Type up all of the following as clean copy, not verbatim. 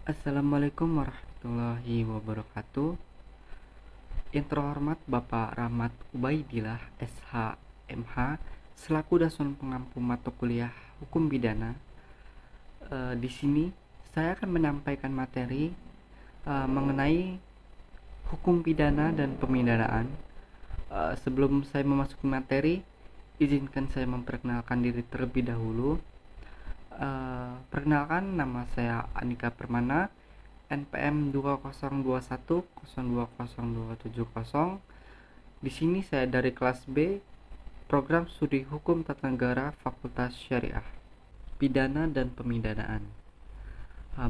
Assalamualaikum warahmatullahi wabarakatuh. Yang terhormat Bapak Rahmat Ubaidillah SH MH selaku Dasun Pengampu Mata Kuliah Hukum Pidana. Di sini saya akan menyampaikan materi mengenai hukum pidana dan pemidanaan. Sebelum saya memasuki materi, izinkan saya memperkenalkan diri terlebih dahulu. Perkenalkan, nama saya Andika Permana, NPM 202102020270. Di sini saya dari kelas B, Program Studi Hukum Tata Negara Fakultas Syariah, Pidana dan Pemidanaan.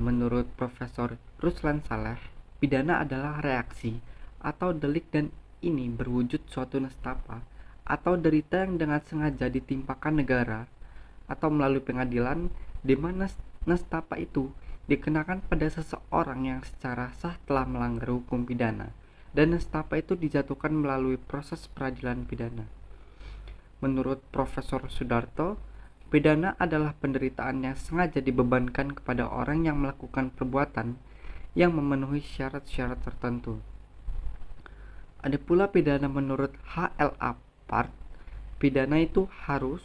Menurut Profesor Ruslan Saleh, pidana adalah reaksi atau delik dan ini berwujud suatu nestapa atau derita yang dengan sengaja ditimpakan negara atau melalui pengadilan, di mana nestapa itu dikenakan pada seseorang yang secara sah telah melanggar hukum pidana, dan nestapa itu dijatuhkan melalui proses peradilan pidana. Menurut Profesor Sudarto, pidana adalah penderitaan yang sengaja dibebankan kepada orang yang melakukan perbuatan yang memenuhi syarat-syarat tertentu. Ada pula pidana menurut HLA Part. Pidana itu harus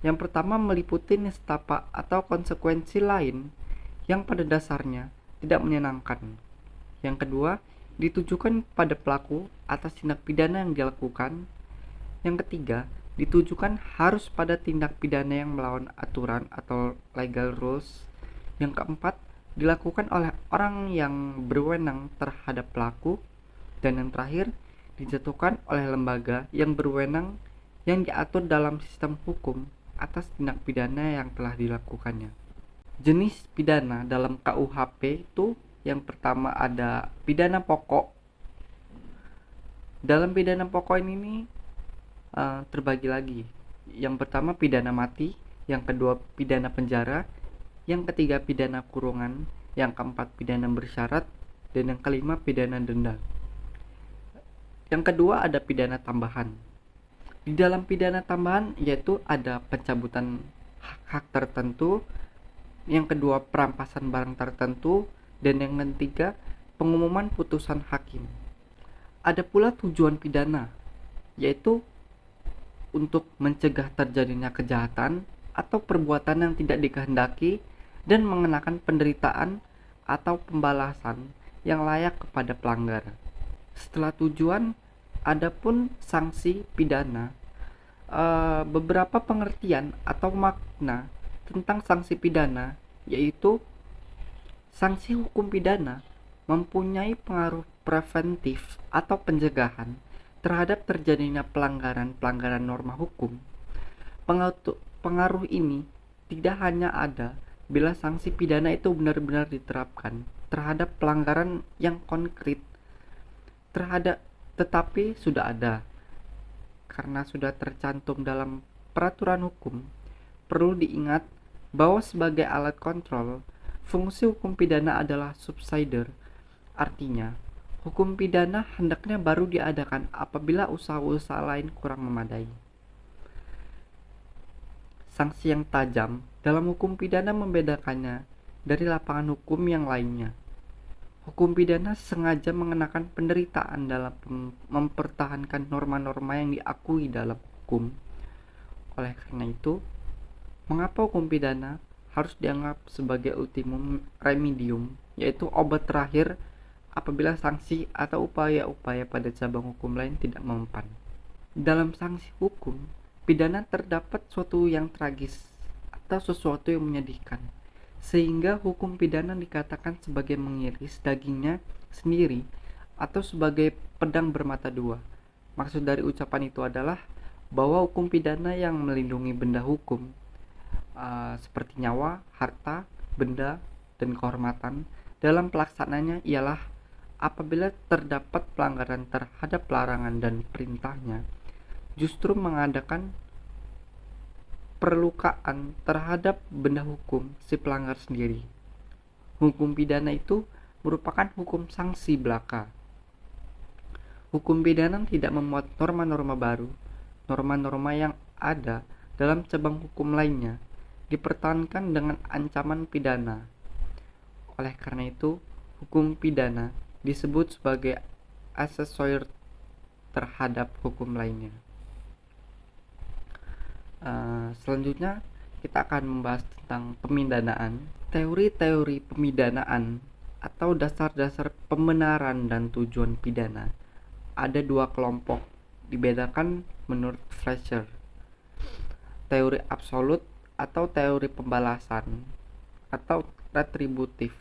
yang pertama meliputi nestapa atau konsekuensi lain yang pada dasarnya tidak menyenangkan. Yang kedua, ditujukan pada pelaku atas tindak pidana yang dilakukan. Yang ketiga, ditujukan harus pada tindak pidana yang melawan aturan atau legal rules. Yang keempat, dilakukan oleh orang yang berwenang terhadap pelaku. Dan yang terakhir, dijatuhkan oleh lembaga yang berwenang yang diatur dalam sistem hukum atas tindak pidana yang telah dilakukannya. Jenis pidana dalam KUHP itu yang pertama ada pidana pokok. Dalam pidana pokok ini terbagi lagi. Yang pertama pidana mati, yang kedua pidana penjara, yang ketiga pidana kurungan, yang keempat pidana bersyarat, dan yang kelima pidana denda. Yang kedua ada pidana tambahan. Di dalam pidana tambahan yaitu ada pencabutan hak tertentu, yang kedua perampasan barang tertentu, dan yang ketiga pengumuman putusan hakim. Ada pula tujuan pidana, yaitu untuk mencegah terjadinya kejahatan atau perbuatan yang tidak dikehendaki dan mengenakan penderitaan atau pembalasan yang layak kepada pelanggar. Setelah tujuan, adapun sanksi pidana, beberapa pengertian atau makna tentang sanksi pidana, yaitu sanksi hukum pidana mempunyai pengaruh preventif atau pencegahan terhadap terjadinya pelanggaran norma hukum. Pengaruh ini tidak hanya ada bila sanksi pidana itu benar-benar diterapkan terhadap pelanggaran yang konkret, tetapi sudah ada. Karena sudah tercantum dalam peraturan hukum, perlu diingat bahwa sebagai alat kontrol, fungsi hukum pidana adalah subsidiar. Artinya, hukum pidana hendaknya baru diadakan apabila usaha-usaha lain kurang memadai. Sanksi yang tajam dalam hukum pidana membedakannya dari lapangan hukum yang lainnya. Hukum pidana sengaja mengenakan penderitaan dalam mempertahankan norma-norma yang diakui dalam hukum. Oleh karena itu, mengapa hukum pidana harus dianggap sebagai ultimum remedium, yaitu obat terakhir apabila sanksi atau upaya-upaya pada cabang hukum lain tidak mempan. Dalam sanksi hukum pidana terdapat sesuatu yang tragis atau sesuatu yang menyedihkan, sehingga hukum pidana dikatakan sebagai mengiris dagingnya sendiri atau sebagai pedang bermata dua. Maksud dari ucapan itu adalah bahwa hukum pidana yang melindungi benda hukum seperti nyawa, harta, benda, dan kehormatan dalam pelaksanaannya ialah apabila terdapat pelanggaran terhadap larangan dan perintahnya, justru mengadakan perlukaan terhadap benda hukum si pelanggar sendiri. Hukum pidana itu merupakan hukum sanksi belaka. Hukum pidana tidak memuat norma-norma baru. Norma-norma yang ada dalam cabang hukum lainnya dipertahankan dengan ancaman pidana. Oleh karena itu, hukum pidana disebut sebagai aksesor terhadap hukum lainnya. Selanjutnya kita akan membahas tentang pemidanaan. Teori-teori pemidanaan atau dasar-dasar pembenaran dan tujuan pidana ada dua kelompok, dibedakan menurut Fletcher. Teori absolut atau teori pembalasan atau retributif.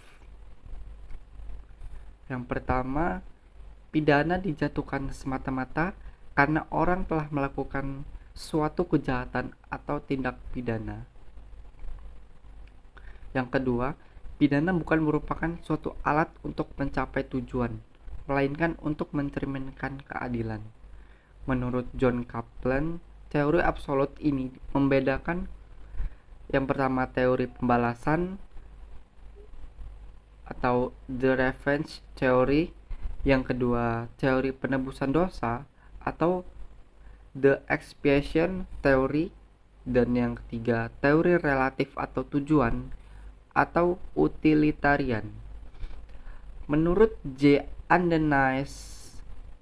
Yang pertama, pidana dijatuhkan semata-mata karena orang telah melakukan suatu kejahatan atau tindak pidana. Yang kedua, pidana bukan merupakan suatu alat untuk mencapai tujuan, melainkan untuk mencerminkan keadilan. Menurut John Kaplan, teori absolut ini membedakan yang pertama teori pembalasan atau the revenge theory, yang kedua teori penebusan dosa atau the expiation theory, dan yang ketiga teori relatif atau tujuan atau utilitarian. Menurut J. Andenis,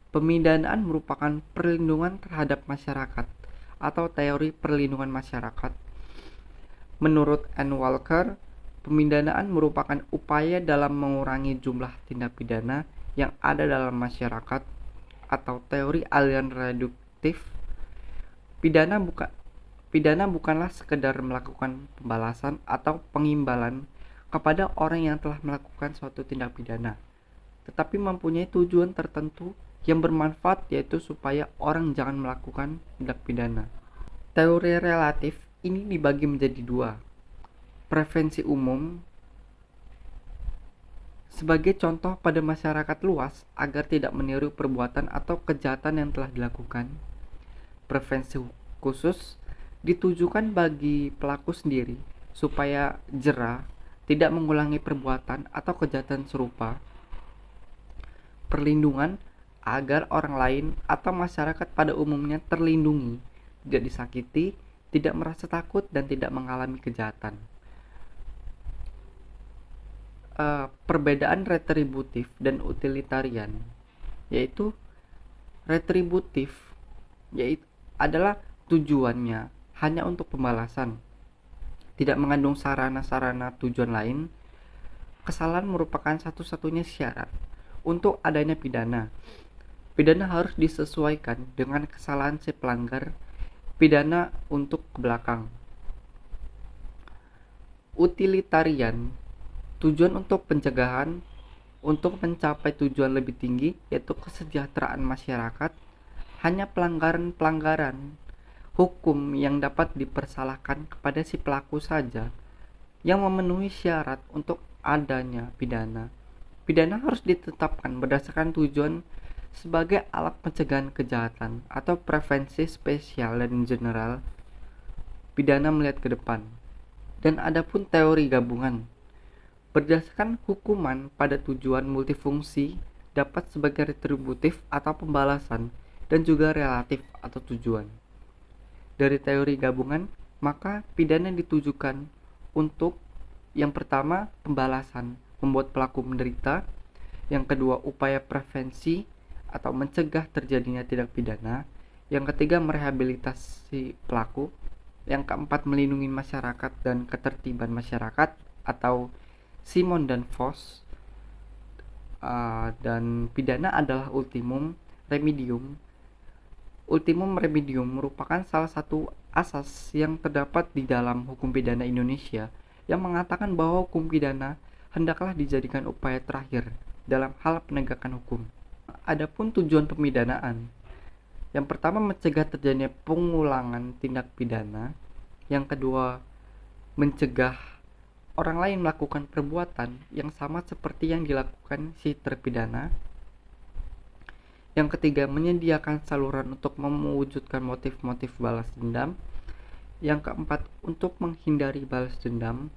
pemidanaan merupakan perlindungan terhadap masyarakat atau teori perlindungan masyarakat. Menurut N. Walker, pemidanaan merupakan upaya dalam mengurangi jumlah tindak pidana yang ada dalam masyarakat atau teori aliran reduktif. Pidana bukanlah sekedar melakukan pembalasan atau pengimbalan kepada orang yang telah melakukan suatu tindak pidana, tetapi mempunyai tujuan tertentu yang bermanfaat, yaitu supaya orang jangan melakukan tindak pidana. Teori relatif ini dibagi menjadi dua. Prevensi umum sebagai contoh pada masyarakat luas agar tidak meniru perbuatan atau kejahatan yang telah dilakukan. Prevensi khusus ditujukan bagi pelaku sendiri supaya jera tidak mengulangi perbuatan atau kejahatan serupa. Perlindungan agar orang lain atau masyarakat pada umumnya terlindungi, tidak disakiti, tidak merasa takut, dan tidak mengalami kejahatan. Perbedaan retributif dan utilitarian, yaitu retributif yaitu adalah tujuannya hanya untuk pembalasan, tidak mengandung sarana-sarana tujuan lain. Kesalahan merupakan satu-satunya syarat untuk adanya pidana. Pidana harus disesuaikan dengan kesalahan si pelanggar pidana untuk ke belakang. Utilitarian, tujuan untuk pencegahan untuk mencapai tujuan lebih tinggi, yaitu kesejahteraan masyarakat. Hanya pelanggaran-pelanggaran hukum yang dapat dipersalahkan kepada si pelaku saja yang memenuhi syarat untuk adanya pidana. Pidana harus ditetapkan berdasarkan tujuan sebagai alat pencegahan kejahatan atau prevensi spesial dan general. Pidana melihat ke depan. Dan adapun teori gabungan, berdasarkan hukuman pada tujuan multifungsi dapat sebagai retributif atau pembalasan dan juga relatif atau tujuan. Dari teori gabungan, maka pidana ditujukan untuk yang pertama pembalasan, membuat pelaku menderita. Yang kedua upaya prevensi atau mencegah terjadinya tindak pidana. Yang ketiga merehabilitasi pelaku. Yang keempat melindungi masyarakat dan ketertiban masyarakat atau Simon dan Voss. Dan pidana adalah ultimum remedium. Ultimum remedium merupakan salah satu asas yang terdapat di dalam hukum pidana Indonesia yang mengatakan bahwa hukum pidana hendaklah dijadikan upaya terakhir dalam hal penegakan hukum. Adapun tujuan pemidanaan, yang pertama mencegah terjadinya pengulangan tindak pidana, yang kedua mencegah orang lain melakukan perbuatan yang sama seperti yang dilakukan si terpidana. Yang ketiga, menyediakan saluran untuk mewujudkan motif-motif balas dendam. Yang keempat, untuk menghindari balas dendam.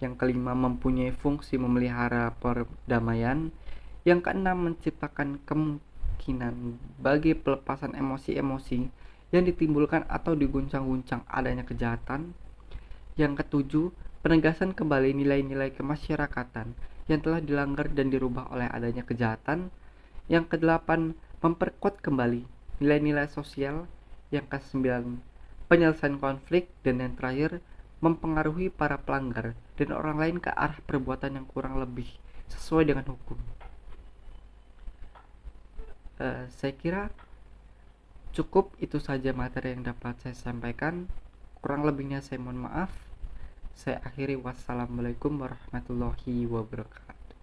Yang kelima, mempunyai fungsi memelihara perdamaian. Yang keenam, menciptakan kemungkinan bagi pelepasan emosi-emosi yang ditimbulkan atau diguncang-guncang adanya kejahatan. Yang ketujuh, penegasan kembali nilai-nilai kemasyarakatan yang telah dilanggar dan dirubah oleh adanya kejahatan. Yang kedelapan, memperkuat kembali nilai-nilai sosial. Yang kesembilan, penyelesaian konflik. Dan yang terakhir, mempengaruhi para pelanggar dan orang lain ke arah perbuatan yang kurang lebih sesuai dengan hukum. Saya kira cukup itu saja materi yang dapat saya sampaikan. Kurang lebihnya saya mohon maaf. Saya akhiri, wassalamualaikum warahmatullahi wabarakatuh.